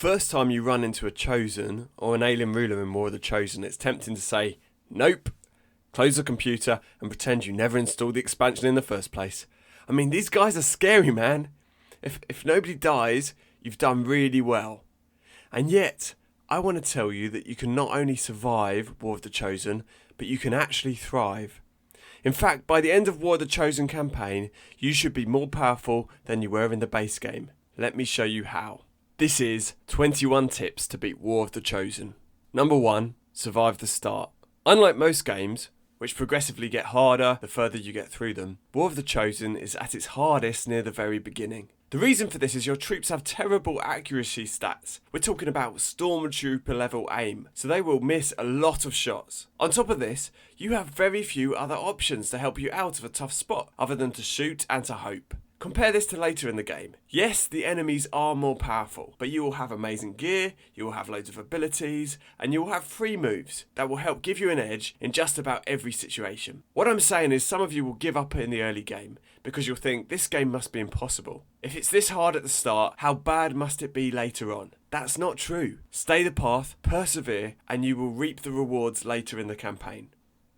first time you run into a Chosen or an alien ruler in War of the Chosen, it's tempting to say, nope, close the computer and pretend you never installed the expansion in the first place. I mean, these guys are scary, man. If nobody dies, you've done really well. And yet, I want to tell you that you can not only survive War of the Chosen, but you can actually thrive. In fact, by the end of War of the Chosen campaign, you should be more powerful than you were in the base game. Let me show you how. This is 21 tips to beat War of the Chosen. Number 1, survive the start. Unlike most games, which progressively get harder the further you get through them, War of the Chosen is at its hardest near the very beginning. The reason for this is your troops have terrible accuracy stats. We're talking about Stormtrooper level aim, so they will miss a lot of shots. On top of this, you have very few other options to help you out of a tough spot, other than to shoot and to hope. Compare this to later in the game. Yes, the enemies are more powerful, but you will have amazing gear, you will have loads of abilities, and you will have free moves that will help give you an edge in just about every situation. What I'm saying is some of you will give up in the early game because you'll think this game must be impossible. If it's this hard at the start, how bad must it be later on? That's not true. Stay the path, persevere, and you will reap the rewards later in the campaign.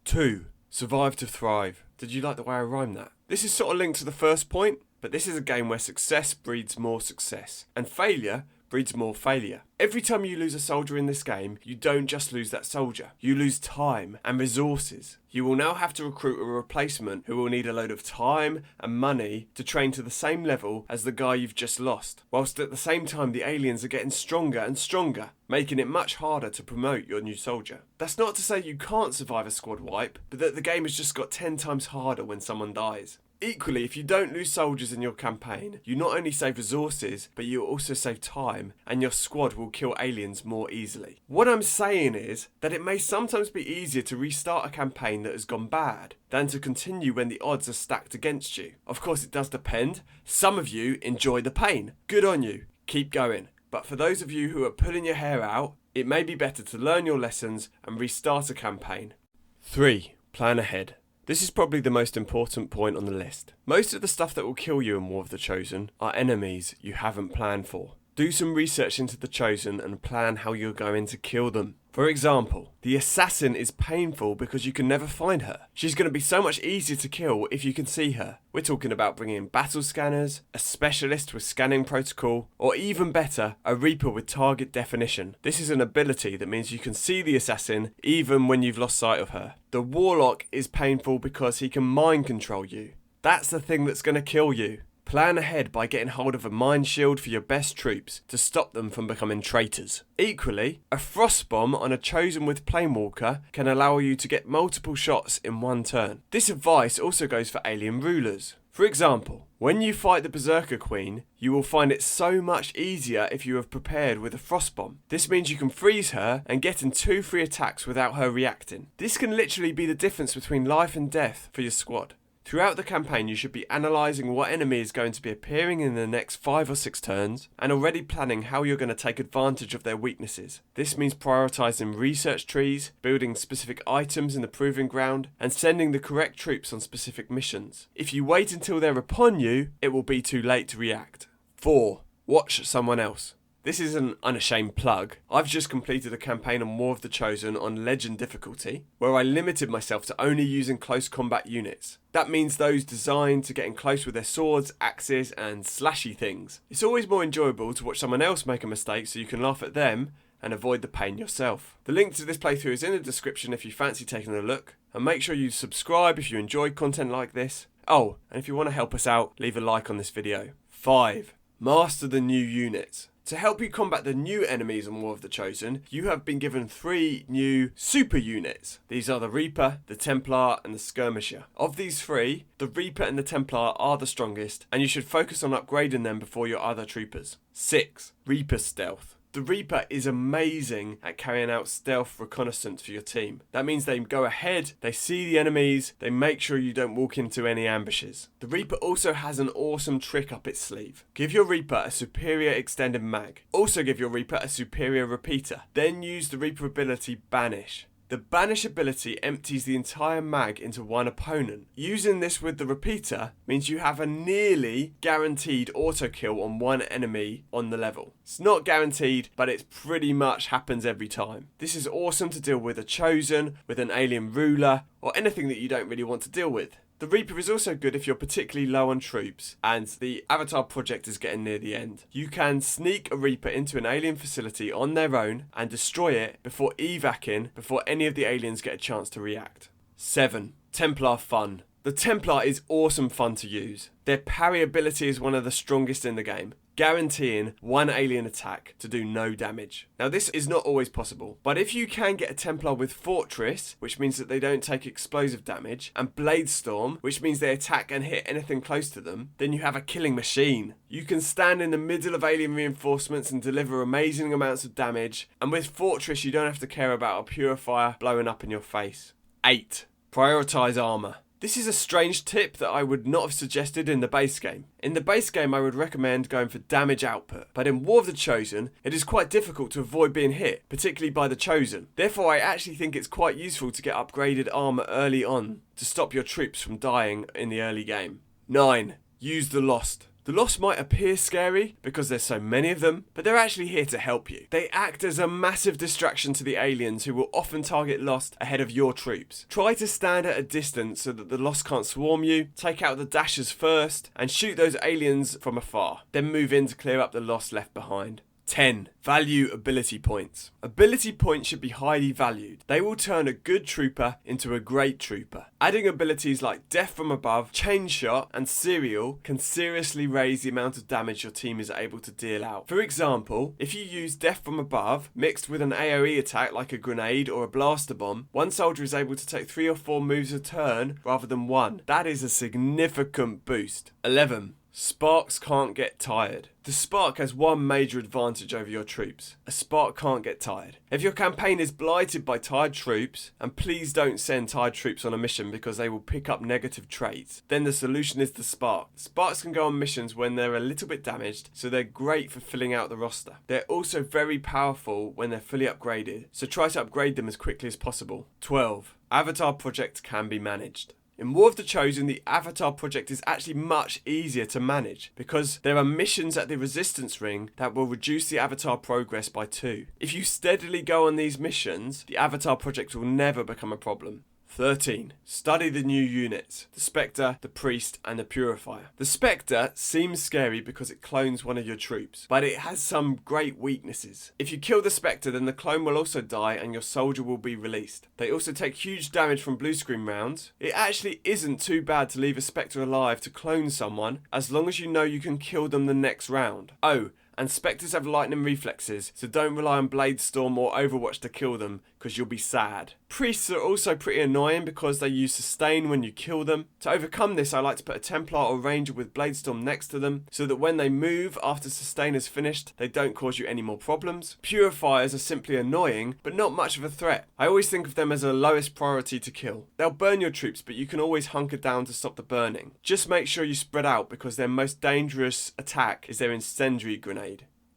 2. Survive to thrive. Did you like the way I rhymed that? This is sort of linked to the first point, but this is a game where success breeds more success, and failure breeds more failure. Every time you lose a soldier in this game, you don't just lose that soldier, you lose time and resources. You will now have to recruit a replacement who will need a load of time and money to train to the same level as the guy you've just lost, whilst at the same time the aliens are getting stronger and stronger, making it much harder to promote your new soldier. That's not to say you can't survive a squad wipe, but that the game has just got 10 times harder when someone dies. Equally, if you don't lose soldiers in your campaign, you not only save resources, but you also save time, and your squad will kill aliens more easily. What I'm saying is that it may sometimes be easier to restart a campaign that has gone bad than to continue when the odds are stacked against you. Of course, it does depend. Some of you enjoy the pain. Good on you. Keep going. But for those of you who are pulling your hair out, it may be better to learn your lessons and restart a campaign. 3. Plan ahead. This is probably the most important point on the list. Most of the stuff that will kill you in War of the Chosen are enemies you haven't planned for. Do some research into the Chosen and plan how you're going to kill them. For example, the assassin is painful because you can never find her. She's going to be so much easier to kill if you can see her. We're talking about bringing in battle scanners, a specialist with scanning protocol, or even better, a Reaper with target definition. This is an ability that means you can see the assassin even when you've lost sight of her. The Warlock is painful because he can mind control you. That's the thing that's going to kill you. Plan ahead by getting hold of a mind shield for your best troops to stop them from becoming traitors. Equally, a frost bomb on a Chosen with Planewalker can allow you to get multiple shots in one turn. This advice also goes for alien rulers. For example, when you fight the Berserker Queen, you will find it so much easier if you have prepared with a frost bomb. This means you can freeze her and get in 2 free attacks without her reacting. This can literally be the difference between life and death for your squad. Throughout the campaign, you should be analysing what enemy is going to be appearing in the next 5 or 6 turns, and already planning how you're going to take advantage of their weaknesses. This means prioritising research trees, building specific items in the proving ground, and sending the correct troops on specific missions. If you wait until they're upon you, it will be too late to react. 4. Watch someone else. This is an unashamed plug. I've just completed a campaign on War of the Chosen on Legend difficulty, where I limited myself to only using close combat units. That means those designed to get in close with their swords, axes, and slashy things. It's always more enjoyable to watch someone else make a mistake so you can laugh at them and avoid the pain yourself. The link to this playthrough is in the description if you fancy taking a look, and make sure you subscribe if you enjoy content like this. Oh, and if you want to help us out, leave a like on this video. 5. Master the new units. To help you combat the new enemies on War of the Chosen, you have been given 3 new super units. These are the Reaper, the Templar, and the Skirmisher. Of these 3, the Reaper and the Templar are the strongest, and you should focus on upgrading them before your other troopers. 6. Reaper Stealth. The Reaper is amazing at carrying out stealth reconnaissance for your team. That means they go ahead, they see the enemies, they make sure you don't walk into any ambushes. The Reaper also has an awesome trick up its sleeve. Give your Reaper a superior extended mag. Also give your Reaper a superior repeater. Then use the Reaper ability Banish. The Banish ability empties the entire mag into one opponent. Using this with the repeater means you have a nearly guaranteed auto kill on one enemy on the level. It's not guaranteed, but it pretty much happens every time. This is awesome to deal with a Chosen, with an alien ruler, or anything that you don't really want to deal with. The Reaper is also good if you're particularly low on troops and the Avatar project is getting near the end. You can sneak a Reaper into an alien facility on their own and destroy it before evacing, before any of the aliens get a chance to react. 7. Templar fun. The Templar is awesome fun to use. Their parry ability is one of the strongest in the game, guaranteeing one alien attack to do no damage. Now this is not always possible, but if you can get a Templar with Fortress, which means that they don't take explosive damage, and Blade Storm, which means they attack and hit anything close to them, then you have a killing machine. You can stand in the middle of alien reinforcements and deliver amazing amounts of damage, and with Fortress you don't have to care about a Purifier blowing up in your face. 8. Prioritise armour. This is a strange tip that I would not have suggested in the base game. In the base game I would recommend going for damage output, but in War of the Chosen it is quite difficult to avoid being hit, particularly by the Chosen. Therefore I actually think it's quite useful to get upgraded armour early on to stop your troops from dying in the early game. 9. Use the Lost. The Lost might appear scary because there's so many of them, but they're actually here to help you. They act as a massive distraction to the aliens who will often target Lost ahead of your troops. Try to stand at a distance so that the Lost can't swarm you, take out the dashers first, and shoot those aliens from afar. Then move in to clear up the Lost left behind. 10. Value ability points. Ability points should be highly valued. They will turn a good trooper into a great trooper. Adding abilities like Death from Above, Chain Shot, and Serial can seriously raise the amount of damage your team is able to deal out. For example, if you use Death from Above mixed with an AoE attack like a grenade or a blaster bomb, one soldier is able to take 3 or 4 moves a turn rather than 1. That is a significant boost. 11. Sparks can't get tired. The Spark has one major advantage over your troops. A Spark can't get tired. If your campaign is blighted by tired troops, and please don't send tired troops on a mission because they will pick up negative traits, then the solution is the Spark. Sparks can go on missions when they're a little bit damaged, so they're great for filling out the roster. They're also very powerful when they're fully upgraded, so try to upgrade them as quickly as possible. 12. Avatar project can be managed. In War of the Chosen, the Avatar project is actually much easier to manage because there are missions at the Resistance Ring that will reduce the Avatar progress by 2. If you steadily go on these missions, the Avatar project will never become a problem. 13. Study the new units, the Spectre, the Priest and the Purifier. The Spectre seems scary because it clones one of your troops, but it has some great weaknesses. If you kill the Spectre, then the clone will also die and your soldier will be released. They also take huge damage from blue screen rounds. It actually isn't too bad to leave a Spectre alive to clone someone as long as you know you can kill them the next round. Oh, and Spectres have lightning reflexes, so don't rely on Blade Storm or Overwatch to kill them, because you'll be sad. Priests are also pretty annoying because they use sustain when you kill them. To overcome this, I like to put a Templar or Ranger with Blade Storm next to them, so that when they move after sustain is finished, they don't cause you any more problems. Purifiers are simply annoying, but not much of a threat. I always think of them as the lowest priority to kill. They'll burn your troops, but you can always hunker down to stop the burning. Just make sure you spread out because their most dangerous attack is their incendiary grenade.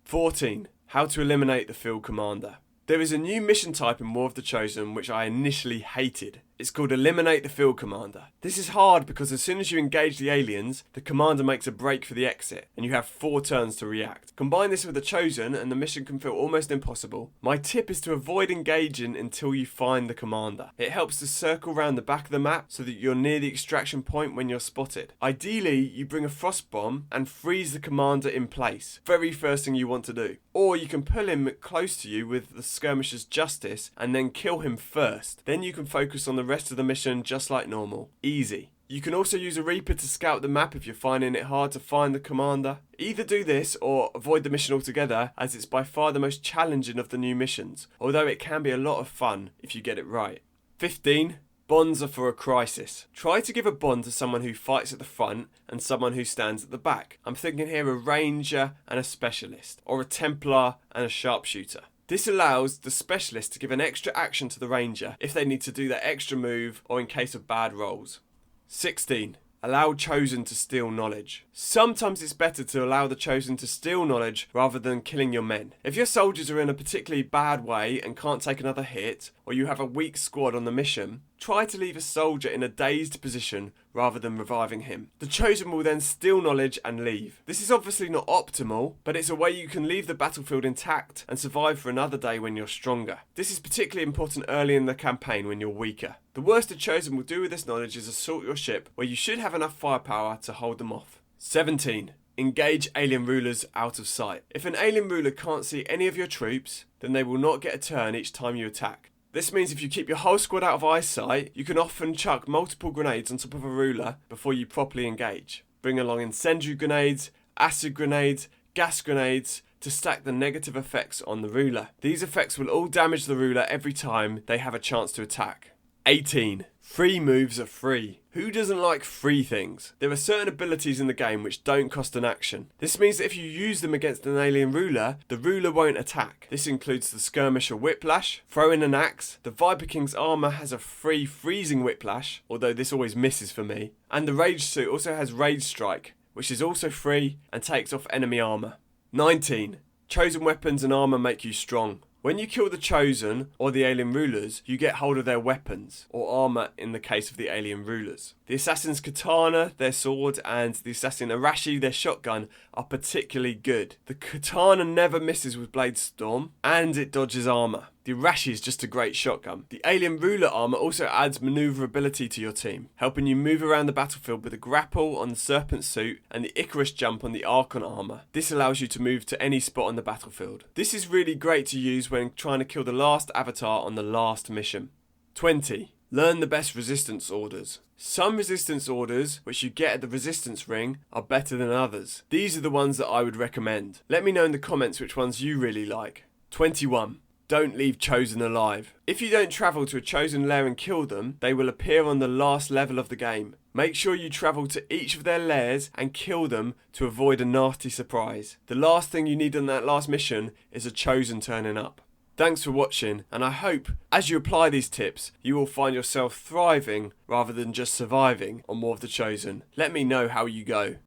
14. How to eliminate the field commander. There is a new mission type in War of the Chosen which I initially hated. It's called Eliminate the Field Commander. This is hard because as soon as you engage the aliens, the commander makes a break for the exit, and you have 4 turns to react. Combine this with the Chosen, and the mission can feel almost impossible. My tip is to avoid engaging until you find the commander. It helps to circle around the back of the map so that you're near the extraction point when you're spotted. Ideally, you bring a frost bomb and freeze the commander in place. Very first thing you want to do. Or you can pull him close to you with the Skirmisher's Justice and then kill him first. Then you can focus on the rest of the mission just like normal. Easy. You can also use a Reaper to scout the map if you're finding it hard to find the commander. Either do this or avoid the mission altogether, as it's by far the most challenging of the new missions, although it can be a lot of fun if you get it right. 15. Bonds are for a crisis. Try to give a bond to someone who fights at the front and someone who stands at the back. I'm thinking here a Ranger and a Specialist, or a Templar and a Sharpshooter. This allows the Specialist to give an extra action to the Ranger if they need to do that extra move or in case of bad rolls. 16. Allow Chosen to steal knowledge. Sometimes it's better to allow the Chosen to steal knowledge rather than killing your men. If your soldiers are in a particularly bad way and can't take another hit, or you have a weak squad on the mission, try to leave a soldier in a dazed position rather than reviving him. The Chosen will then steal knowledge and leave. This is obviously not optimal, but it's a way you can leave the battlefield intact and survive for another day when you're stronger. This is particularly important early in the campaign when you're weaker. The worst a Chosen will do with this knowledge is assault your ship, where you should have enough firepower to hold them off. 17. Engage alien rulers out of sight. If an alien ruler can't see any of your troops, then they will not get a turn each time you attack. This means if you keep your whole squad out of eyesight, you can often chuck multiple grenades on top of a ruler before you properly engage. Bring along incendiary grenades, acid grenades, gas grenades to stack the negative effects on the ruler. These effects will all damage the ruler every time they have a chance to attack. 18. Free moves are free. Who doesn't like free things? There are certain abilities in the game which don't cost an action. This means that if you use them against an alien ruler, the ruler won't attack. This includes the Skirmisher Whiplash, throw in an axe, the Viper King's armour has a free freezing whiplash, although this always misses for me, and the Rage Suit also has Rage Strike, which is also free and takes off enemy armour. 19. Chosen weapons and armour make you strong. When you kill the Chosen, or the alien rulers, you get hold of their weapons, or armour in the case of the alien rulers. The Assassin's Katana, their sword, and the Assassin Arashi, their shotgun, are particularly good. The Katana never misses with Blade Storm, and it dodges armour. The Arashi is just a great shotgun. The alien ruler armour also adds manoeuvrability to your team, helping you move around the battlefield with a grapple on the Serpent suit and the Icarus jump on the Archon armour. This allows you to move to any spot on the battlefield. This is really great to use when trying to kill the last avatar on the last mission. 20. Learn the best resistance orders. Some resistance orders, which you get at the resistance ring, are better than others. These are the ones that I would recommend. Let me know in the comments which ones you really like. 21. Don't leave Chosen alive. If you don't travel to a Chosen lair and kill them, they will appear on the last level of the game. Make sure you travel to each of their lairs and kill them to avoid a nasty surprise. The last thing you need on that last mission is a Chosen turning up. Thanks for watching, and I hope as you apply these tips you will find yourself thriving rather than just surviving on War of the Chosen. Let me know how you go.